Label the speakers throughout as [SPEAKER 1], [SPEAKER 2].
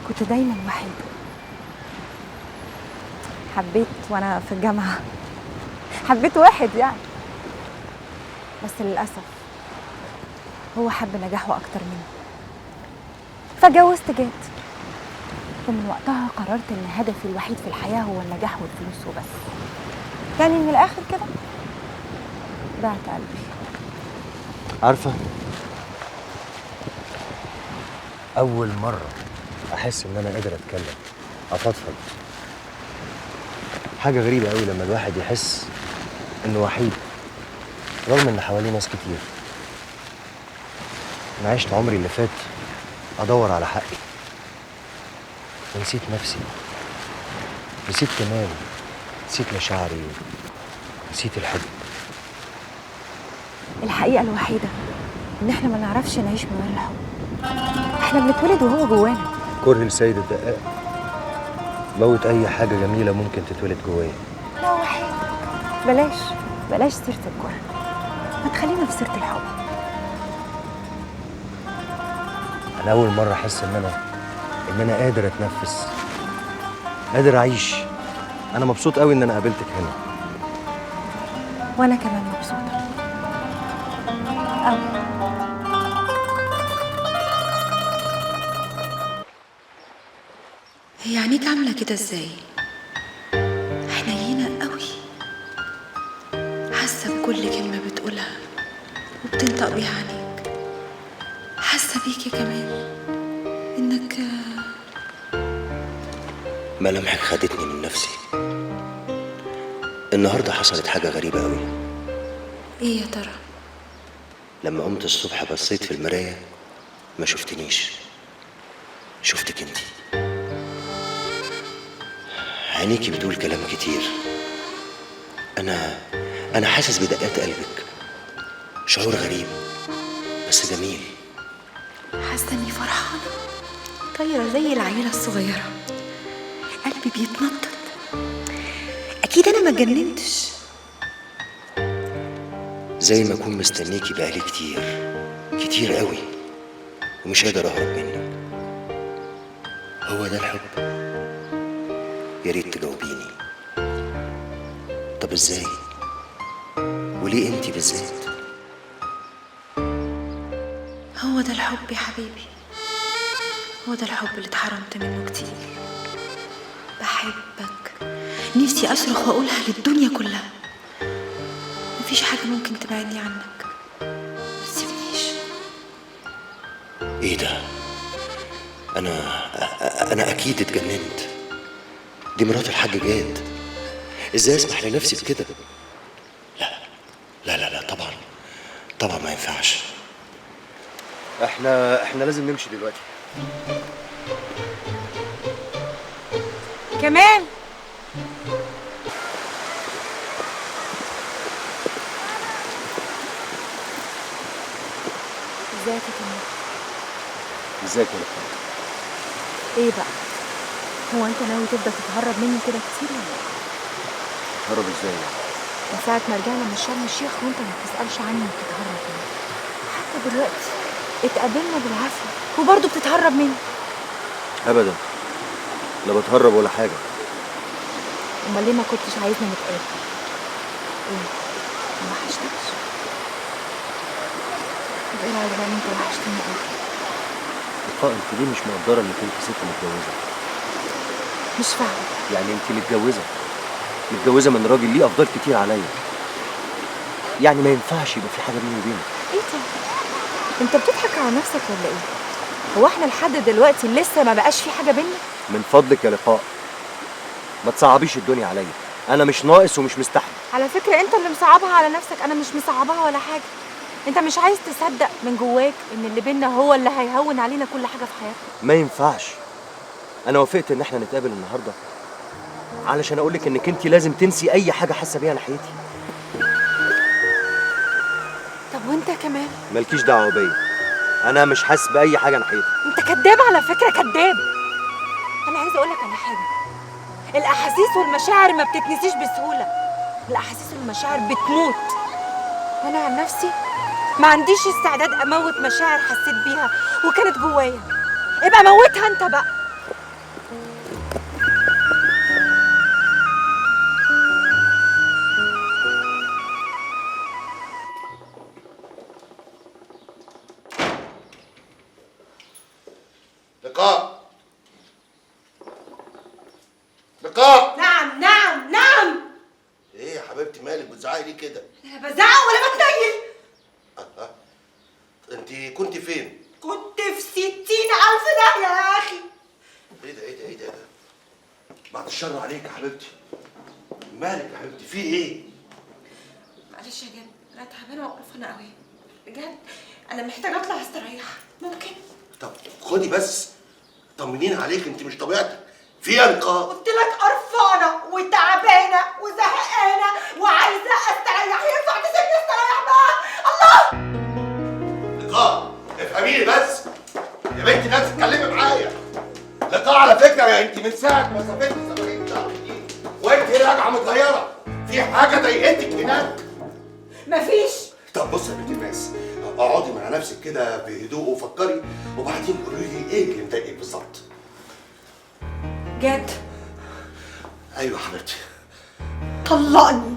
[SPEAKER 1] كنت دايما وحيدة. حبيت وانا في الجامعة، حبيت واحد يعني، بس للأسف هو حب نجاحه أكتر مني، فجوزت جاد. ومن وقتها قررت إن هدفي الوحيد في الحياة هو النجاح والفلوس وبس. يعني من الآخر كده بعت قلبي.
[SPEAKER 2] عارفة، أول مرة أحس إن أنا قادر أتكلم أفضفض. حاجة غريبة أوي لما الواحد يحس إنه وحيد رغم إن حواليه ناس كتير. أنا عشت عمري اللي فات أدور على حقي ونسيت نفسي، نسيت كمالي، نسيت مشاعري، نسيت الحب.
[SPEAKER 1] الحقيقة الوحيدة إن إحنا ما نعرفش نعيش من غير الحب. إحنا بنتولد وهو جوانا.
[SPEAKER 2] كره السيد الدقاق موت أي حاجة جميلة ممكن تتولد جوايا.
[SPEAKER 1] لا وحيد، بلاش سيرة الكره، ما تخلينا في سيرة الحب.
[SPEAKER 2] أنا أول مرة أحس إن أنا قادر أتنفس، قادر أعيش. أنا مبسوط قوي إن أنا قابلتك هنا.
[SPEAKER 1] وأنا كمان مبسوطة أوي.
[SPEAKER 3] هي عينيك عاملة كده ازاي؟ حنينة قوي، حاسة بكل كلمة بتقولها وبتنطق بيها عينيك. حاسة بيكي كمان انك
[SPEAKER 2] ملامحك خدتني من نفسي. النهاردة حصلت حاجة غريبة قوي.
[SPEAKER 3] ايه يا ترى؟
[SPEAKER 2] لما قمت الصبح بصيت في المراية ما شفتنيش، شفتك انتي. عينيكي بتقول كلام كتير. أنا حاسس بدقات قلبك. شعور غريب بس جميل.
[SPEAKER 3] حاسة اني فرحانة طايرة زي العيلة الصغيرة، قلبي بيتنطط. اكيد انا ما اتجننتش.
[SPEAKER 2] زي ما أكون مستنيكي بقالي كتير قوي ومش قادر أهرب منك. هو ده الحب؟ يا ريت تجاوبيني. طب ازاي؟ وليه انتي بالذات؟
[SPEAKER 3] هو ده الحب يا حبيبي، هو ده الحب اللي اتحرمت منه كتير. بحبك، نفسي اصرخ واقولها للدنيا كلها. مفيش حاجة ممكن تبعدني عنك، متسيبنيش.
[SPEAKER 2] ايه ده؟ انا اكيد اتجننت. دي مرات الحاج جاد، ازاي اسمح لنفسي بكده؟ لا طبعا ما ينفعش. احنا لازم نمشي دلوقتي.
[SPEAKER 1] كمان ازيك يا كمان؟
[SPEAKER 2] ازيك يا لقاء؟
[SPEAKER 1] ايه بقى؟ هو انت ناوي تفضل تتهرب مني كده كتير ولا ايه؟
[SPEAKER 2] هرب ازاي يعني؟
[SPEAKER 1] من ساعة ما رجعنا من شرم الشيخ وانت ما بتسألش عني وبتتهرب مني. حتى دلوقتي اتقابلنا بالعافية وبرضه بتتهرب مني.
[SPEAKER 2] ابدا، لا بتهرب ولا حاجه.
[SPEAKER 1] امال ليه ما كنتش عايزنا نتقابل؟ ايه؟ ما وحشتكش؟ طب ايه رايك بقى ان انت وحشتني قوي؟
[SPEAKER 2] لقاء، انت ليه مش مقدره انك انت ست متجوزه؟
[SPEAKER 1] مش فاهمة.
[SPEAKER 2] يعني انت متجوزه من راجل ليه افضال كتير عليا. يعني ما ينفعش يبقى في حاجه بيني وبينك.
[SPEAKER 1] ايه ده؟ انت بتضحك على نفسك ولا ايه؟ هو احنا لحد دلوقتي لسه ما بقاش في حاجه بينا؟
[SPEAKER 2] من فضلك يا لقاء ما تصعبيش الدنيا عليا. انا مش ناقص ومش مستحمل.
[SPEAKER 1] على فكره انت اللي مصعبها على نفسك، انا مش مصعبها ولا حاجه. انت مش عايز تصدق من جواك ان اللي بينا هو اللي هيهون علينا كل حاجه في حياتنا.
[SPEAKER 2] ما ينفعش. انا وافقت ان احنا نتقابل النهارده علشان اقولك انك انت لازم تنسي اي حاجه حاسه بيها ناحيتي.
[SPEAKER 1] طب وانت كمان؟
[SPEAKER 2] مالكيش دعوه بيا، انا مش حاسس باي حاجه ناحيتك.
[SPEAKER 1] انت كداب على فكره، كداب. انا عايزه اقولك على حاجه، الاحاسيس والمشاعر ما بتتنسيش بسهوله. الاحاسيس والمشاعر بتموت. وانا عن نفسي ما عنديش استعداد اموت مشاعر حسيت بيها وكانت جوايا. ابقى موتها انت بقى.
[SPEAKER 4] لقاء لقاء.
[SPEAKER 3] نعم نعم نعم.
[SPEAKER 4] ايه يا حبيبتي مالك بتزعقي ليه كده؟
[SPEAKER 3] لا بزعق ولا بتنيل.
[SPEAKER 4] انت كنت فين؟
[SPEAKER 3] كنت في 60,000 داهية يا أخي.
[SPEAKER 4] ايه ده بعد الشر عليك يا حبيبتي. مالك يا حبيبتي في ايه؟
[SPEAKER 3] معلش يا جد، أنا تعبانة وقرفانة قوي بجد. أنا محتاجة أطلع أستريح، ممكن؟
[SPEAKER 4] طب خدي بس طمنين عليك، انت مش طبيعتك. في ايه يا لقاء؟
[SPEAKER 3] قلت لك قرفانة وتعبانة وزهقانة وعايزة أستريح. ينفع تسيبني أستريح بقى؟ الله.
[SPEAKER 4] لقاء افهميني بس يا بنتي، لازم تتكلمي معايا. لقاء على فكره يا انت من ساعه ما سافرتي سفريه شهر دي وانت راجعه متغيره، في حاجه ضايقتك هناك؟
[SPEAKER 3] مفيش.
[SPEAKER 4] طب بصي يا بنت الناس، اقعدي مع نفسك كده بهدوء وفكري، وبعدين قولي لي ايه اللي مضايقك بالظبط.
[SPEAKER 3] جد
[SPEAKER 4] ايوه حبيبتي.
[SPEAKER 3] طلقني.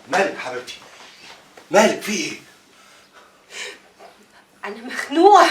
[SPEAKER 4] مالك حبيبتي؟ مالك في ايه؟
[SPEAKER 3] أنا مخنوقة.